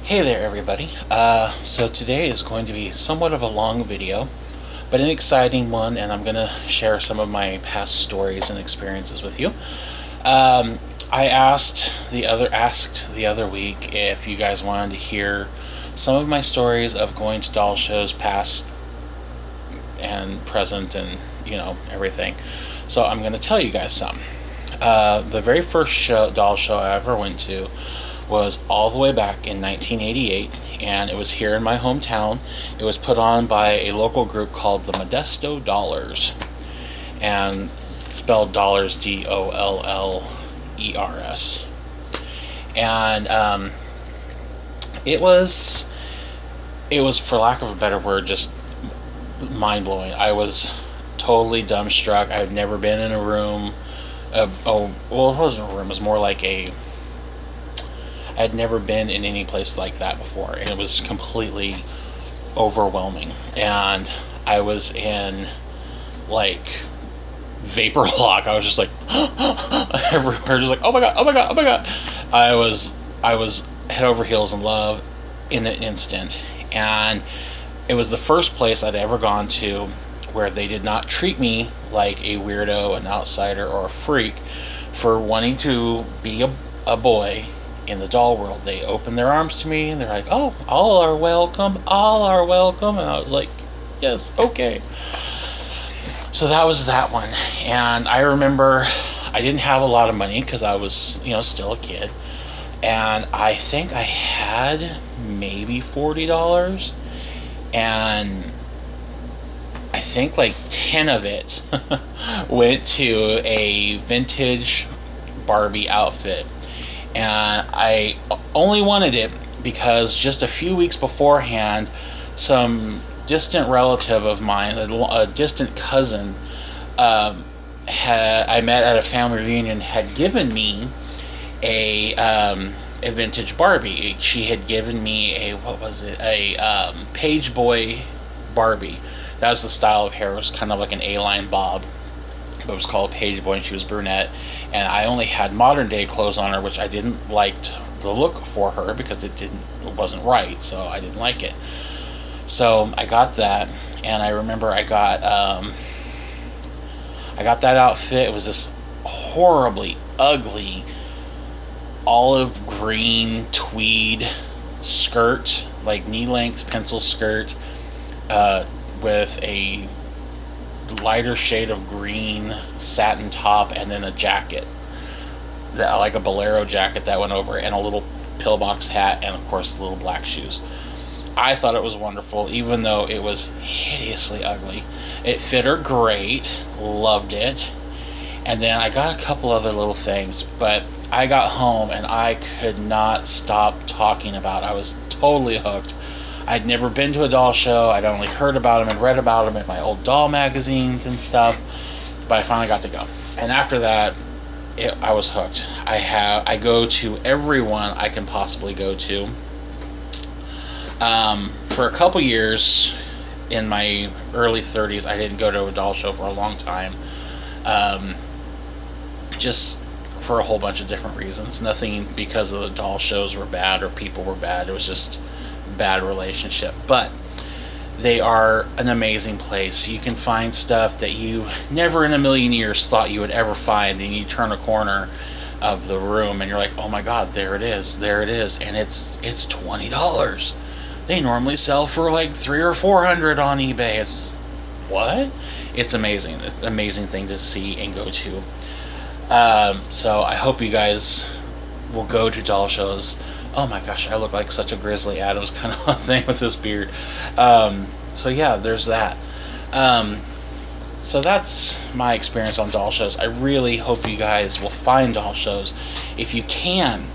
Hey there, everybody. So today is going to be somewhat of a long video, but an exciting one, and I'm going to share some of my past stories and experiences with you. I asked the other week if you guys wanted to hear some of my stories of going to doll shows, past and present, and everything. So I'm going to tell you guys some. The very first doll show I ever went to was all the way back in 1988, and it was here in my hometown. It was put on by a local group called the Modesto Dollars, and spelled dollars Dollers. And it was, for lack of a better word, just mind-blowing. I was totally dumbstruck. I had never been in a room. It wasn't a room. It was more like I had never been in any place like that before, and it was completely overwhelming. And I was in like vapor lock. I was just like everywhere, just like oh my god. I was head over heels in love in an instant, and it was the first place I'd ever gone to where they did not treat me like a weirdo, an outsider, or a freak for wanting to be a boy in the doll world. They opened their arms to me and they're like, oh, all are welcome, and I was like, yes, okay. So that was that one. And I remember I didn't have a lot of money because I was still a kid, and I think I had maybe $40, and I think like 10 of it went to a vintage Barbie outfit. And I only wanted it because just a few weeks beforehand, some distant relative of mine, a distant cousin, I met at a family reunion, had given me a vintage Barbie. She had given me a Page Boy Barbie. That was the style of hair. It was kind of like an A-line bob, but it was called Page Boy, and she was brunette. And I only had modern day clothes on her, which I didn't like the look for her because it wasn't right, so I didn't like it. So I got that, and I remember I got that outfit. It was this horribly ugly olive green tweed skirt, like knee-length pencil skirt, with a lighter shade of green satin top, and then a jacket, like a bolero jacket that went over, and a little pillbox hat, and of course little black shoes. I thought it was wonderful, even though it was hideously ugly. It fit her great, loved it. And then I got a couple other little things, but I got home and I could not stop talking about it. I was totally hooked. I'd never been to a doll show. I'd only heard about them and read about them in my old doll magazines and stuff, but I finally got to go. And after that, I was hooked. I go to every one I can possibly go to. For a couple years, in my early 30s, I didn't go to a doll show for a long time. Just for a whole bunch of different reasons. Nothing because of the doll shows were bad or people were bad. It was just bad relationship. But they are an amazing place. You can find stuff that you never in a million years thought you would ever find, and you turn a corner of the room and you're like, oh my god, there it is, and it's $20. They normally sell for like $300 or $400 on eBay. It's what? It's amazing. It's an amazing thing to see and go to. So I hope you guys will go to doll shows. Oh my gosh, I look like such a Grizzly Adams kind of thing with this beard. So yeah, there's that. So that's my experience on doll shows. I really hope you guys will find doll shows. If you can,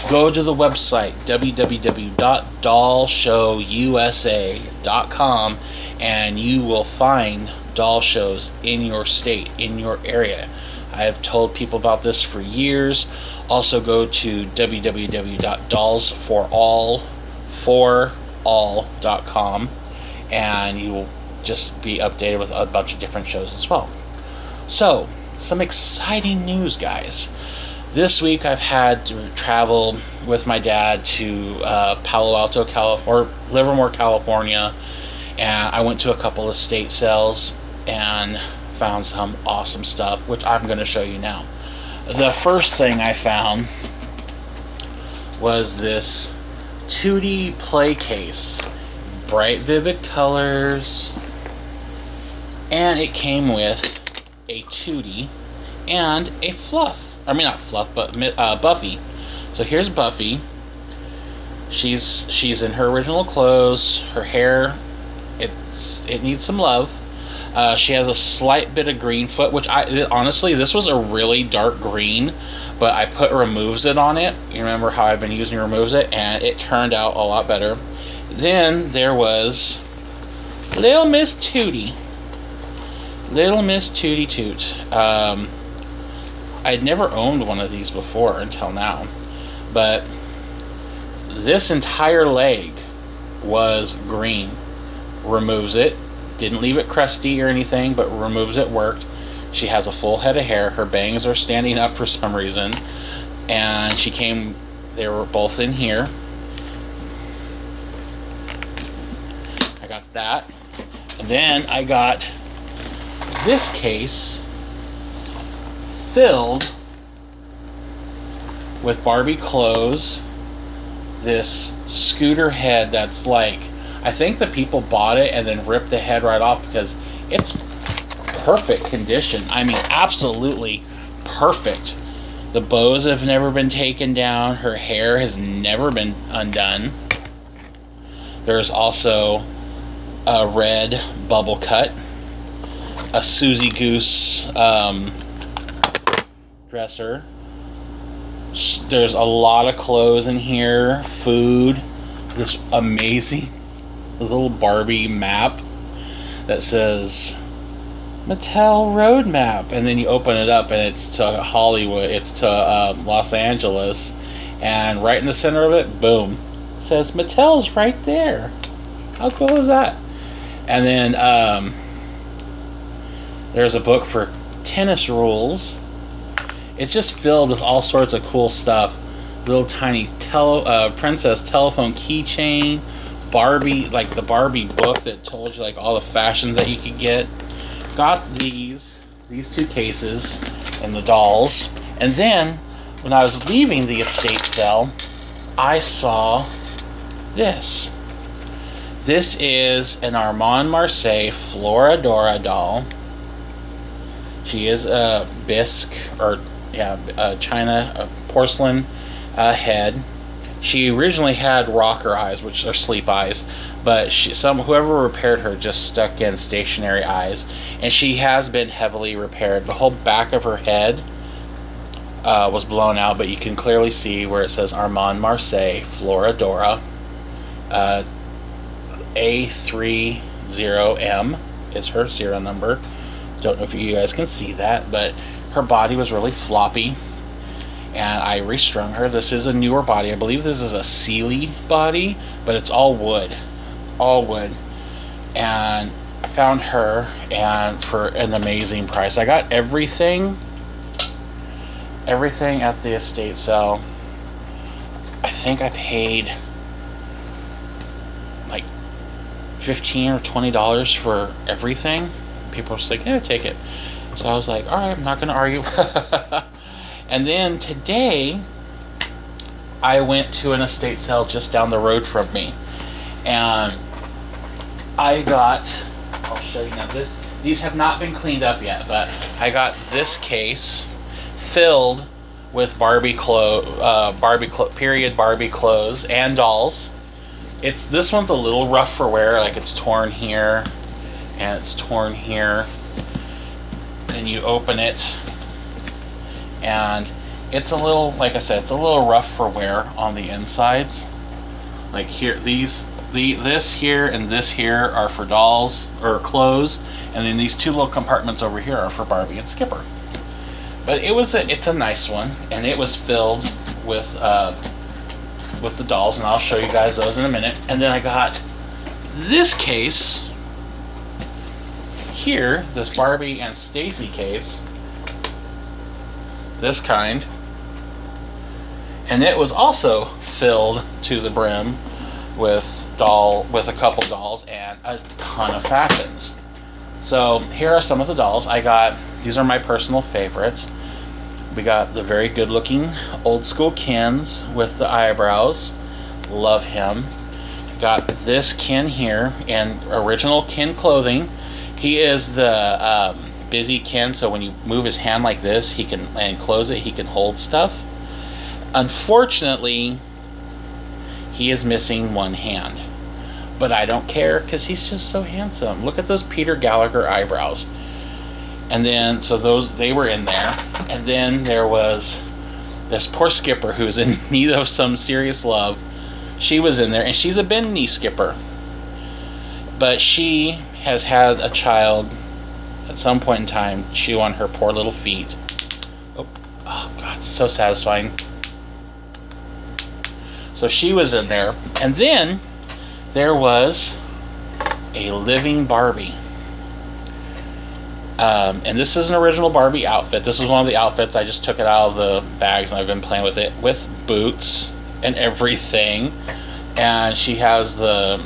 go to the website www.dollshowusa.com, and you will find doll shows in your state, in your area. I have told people about this for years. Also go to www.dollsforall.com, and you will just be updated with a bunch of different shows as well. So, some exciting news, guys. This week I've had to travel with my dad to Palo Alto, California, or Livermore, California, and I went to a couple of estate sales and found some awesome stuff, which I'm going to show you now. The first thing I found was this 2D play case. Bright, vivid colors. And it came with a Tootie and a Fluff. I mean, not Fluff, but Buffy. So here's Buffy. She's in her original clothes. Her hair, it needs some love. She has a slight bit of green foot, which honestly, this was a really dark green, but I put Removes It on it. You remember how I've been using Removes It, and it turned out a lot better. Then there was Little Miss Tootie. Little Miss Tootie Toot. I'd never owned one of these before until now, but this entire leg was green. Removes It. Didn't leave it crusty or anything, but Removes It worked. She has a full head of hair. Her bangs are standing up for some reason. And they were both in here. I got that. And then I got this case filled with Barbie clothes. This scooter head that's like, I think the people bought it and then ripped the head right off because it's perfect condition. I mean, absolutely perfect. The bows have never been taken down. Her hair has never been undone. There's also a red bubble cut, a Susie Goose dresser. There's a lot of clothes in here, food, this amazing little Barbie map that says Mattel Road Map, and then you open it up and it's to Hollywood, it's to Los Angeles, and right in the center of it, boom, it says Mattel's right there. How cool is that? And then there's a book for tennis rules. It's just filled with all sorts of cool stuff. Little tiny princess telephone keychain, Barbie, like the Barbie book that told you like all the fashions that you could get. Got these two cases and the dolls. And then when I was leaving the estate sale, I saw this. This is an Armand Marseille Floradora doll. She is a bisque, or China porcelain head. She originally had rocker eyes, which are sleep eyes, but whoever repaired her just stuck in stationary eyes, and she has been heavily repaired. The whole back of her head was blown out, but you can clearly see where it says Armand Marseille Floradora. A30M is her serial number. Don't know if you guys can see that, but her body was really floppy, and I restrung her. This is a newer body. I believe this is a Sealy body, but it's all wood. And I found her, and for an amazing price. I got everything at the estate sale. I think I paid like $15 or $20 for everything. People were just like, yeah, take it. So I was like, alright, I'm not gonna argue. And then today I went to an estate sale just down the road from me, and I got, I'll show you now, these have not been cleaned up yet, but I got this case filled with Barbie clothes and dolls. This one's a little rough for wear, like it's torn here and it's torn here. Then you open it, and it's a little, like I said, it's a little rough for wear on the insides. Like here, this here and this here are for dolls or clothes, and then these two little compartments over here are for Barbie and Skipper. But it's a nice one, and it was filled with the dolls, and I'll show you guys those in a minute. And then I got this case here, this Barbie and Stacy case, this kind, And it was also filled to the brim with a couple dolls and a ton of fashions. So here are some of the dolls I got. These are my personal favorites. We got the very good looking old school Kens with the eyebrows. Love him. Got this Ken here in original Ken clothing. He is the busy Ken, so when you move his hand like this, he can, and close it, he can hold stuff. Unfortunately, he is missing one hand. But I don't care because he's just so handsome. Look at those Peter Gallagher eyebrows. And then, so they were in there. And then there was this poor skipper who's in need of some serious love. She was in there, and she's a bend knee skipper. But she has had a child at some point in time chew on her poor little feet. Oh God, it's so satisfying. So she was in there. And then there was a living Barbie. And this is an original Barbie outfit. This is one of the outfits. I just took it out of the bags and I've been playing with it with boots and everything. And she has the,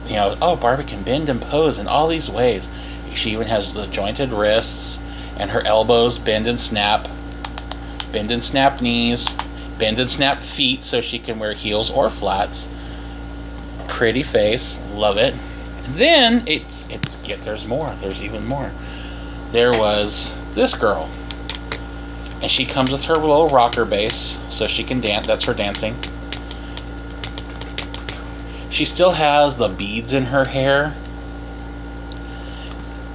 Barbie can bend and pose in all these ways. She even has the jointed wrists and her elbows bend and snap knees, bend and snap feet so she can wear heels or flats. Pretty face, love it. Then there's more. There's even more. There was this girl, and she comes with her little rocker bass so she can dance. That's her dancing. She still has the beads in her hair.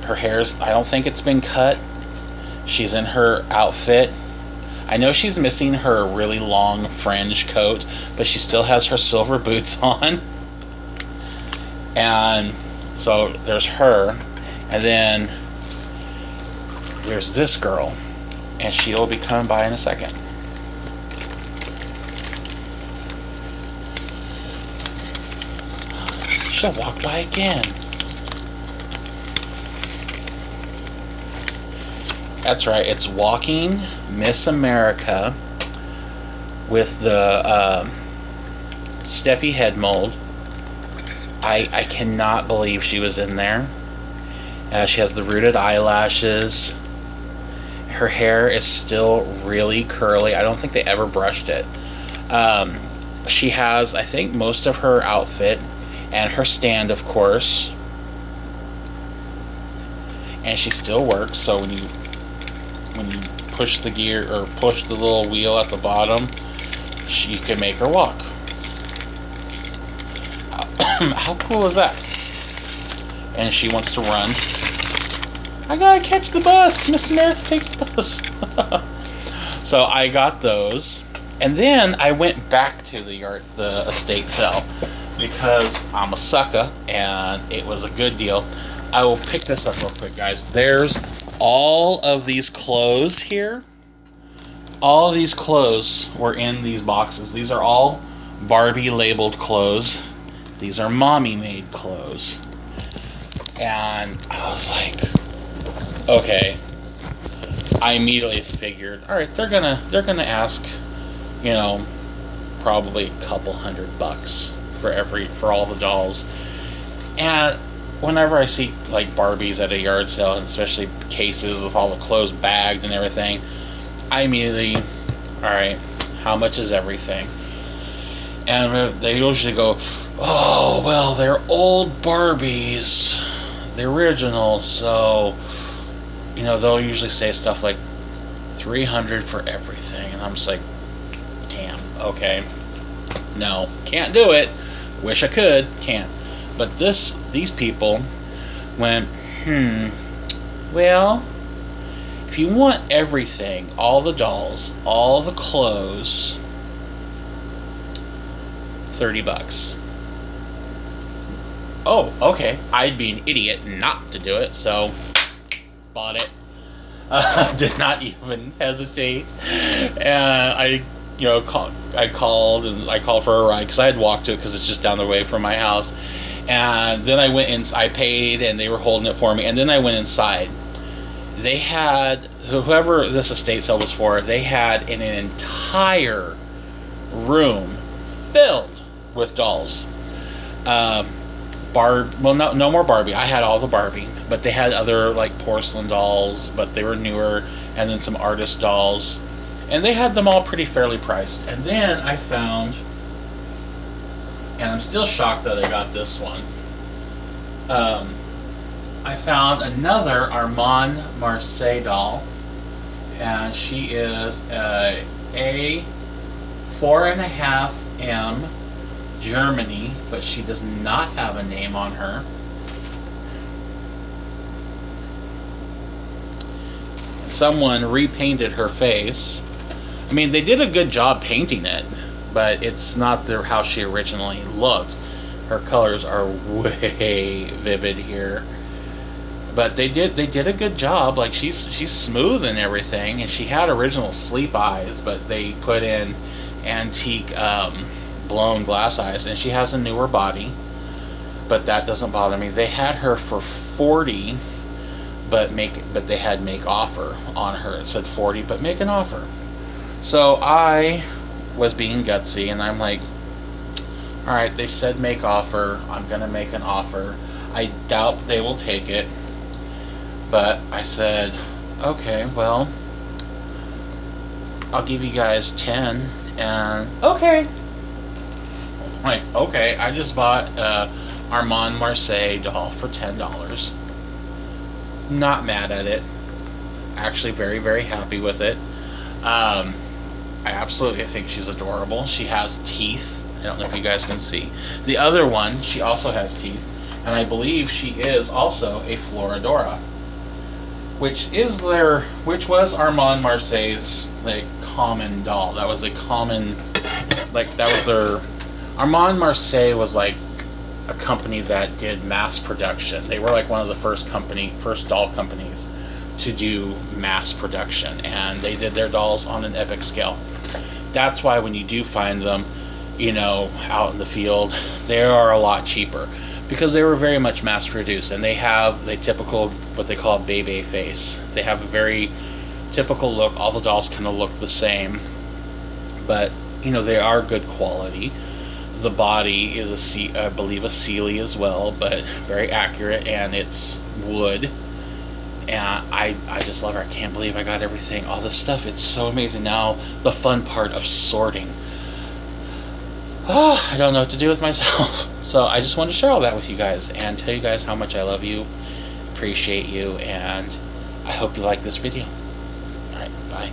Her hair's, I don't think it's been cut. She's in her outfit. I know she's missing her really long fringe coat, but she still has her silver boots on. And so there's her, and then there's this girl, and she'll be coming by in a second. She'll walk by again. That's right, it's Walking Miss America with the Steffi head mold. I cannot believe she was in there. She has the rooted eyelashes. Her hair is still really curly. I don't think they ever brushed it. She has, I think, most of her outfit and her stand, of course. And she still works, so when you push the gear or push the little wheel at the bottom, you can make her walk. How cool is that? And she wants to run. I gotta catch the bus. Miss America takes the bus. So I got those, and then I went back to the estate sale because I'm a sucker, and it was a good deal. I will pick this up real quick, guys. There's all of these clothes here. All of these clothes were in these boxes. These are all Barbie labeled clothes. These are mommy made clothes. And I was like, okay. I immediately figured, all right, they're gonna ask, probably a couple $100 for all the dolls. And whenever I see like Barbies at a yard sale, and especially cases with all the clothes bagged and everything, I immediately, all right, how much is everything? And they usually go, oh, well, they're old Barbies, the original, so, they'll usually say stuff like $300 for everything. And I'm just like, damn, okay. No, can't do it. Wish I could, can't. But these people went, well, if you want everything, all the dolls, all the clothes, $30. Oh, okay. I'd be an idiot not to do it, so bought it. Did not even hesitate. And I called for a ride because I had walked to it because it's just down the way from my house. And then I went in. I paid, and they were holding it for me. And then I went inside. They had, whoever this estate sale was for, they had an entire room filled with dolls. Well, no more Barbie. I had all the Barbie, but they had other like porcelain dolls, but they were newer, and then some artist dolls, and they had them all pretty fairly priced. And then I found, and I'm still shocked that I got this one. I found another Armand Marseille doll, and she is a 4.5M Germany, but she does not have a name on her. Someone repainted her face. I mean, they did a good job painting it, but it's not how she originally looked. Her colors are way vivid here, but they did a good job. Like, she's smooth and everything, and she had original sleep eyes, but they put in antique blown glass eyes, and she has a newer body, but that doesn't bother me. They had her for $40, but they had make offer on her. It said $40, but make an offer. So I was being gutsy, and I'm like, all right, they said make offer. I'm gonna make an offer. I doubt they will take it, but I said, okay, well, I'll give you guys 10, and okay. Like, okay, I just bought Armand Marseille doll for $10. Not mad at it. Actually very, very happy with it. I absolutely think she's adorable. She has teeth. I don't know if you guys can see. The other one, she also has teeth, and I believe she is also a Floridora, which was Armand Marseille's like common doll. That was a common, like, that was their. Armand Marseille was like a company that did mass production. They were like one of the first doll companies to do mass production, and they did their dolls on an epic scale. That's why when you do find them, out in the field, they are a lot cheaper, because they were very much mass produced, and they have the typical, what they call a bebe face. They have a very typical look. All the dolls kind of look the same, but they are good quality. The body is I believe a Sealy as well, but very accurate, and it's wood. And I just love her. I can't believe I got everything, all this stuff. It's so amazing. Now the fun part of sorting. I don't know what to do with myself. So I just wanted to share all that with you guys and tell you guys how much I love you, appreciate you, and I hope you like this video. Alright, bye.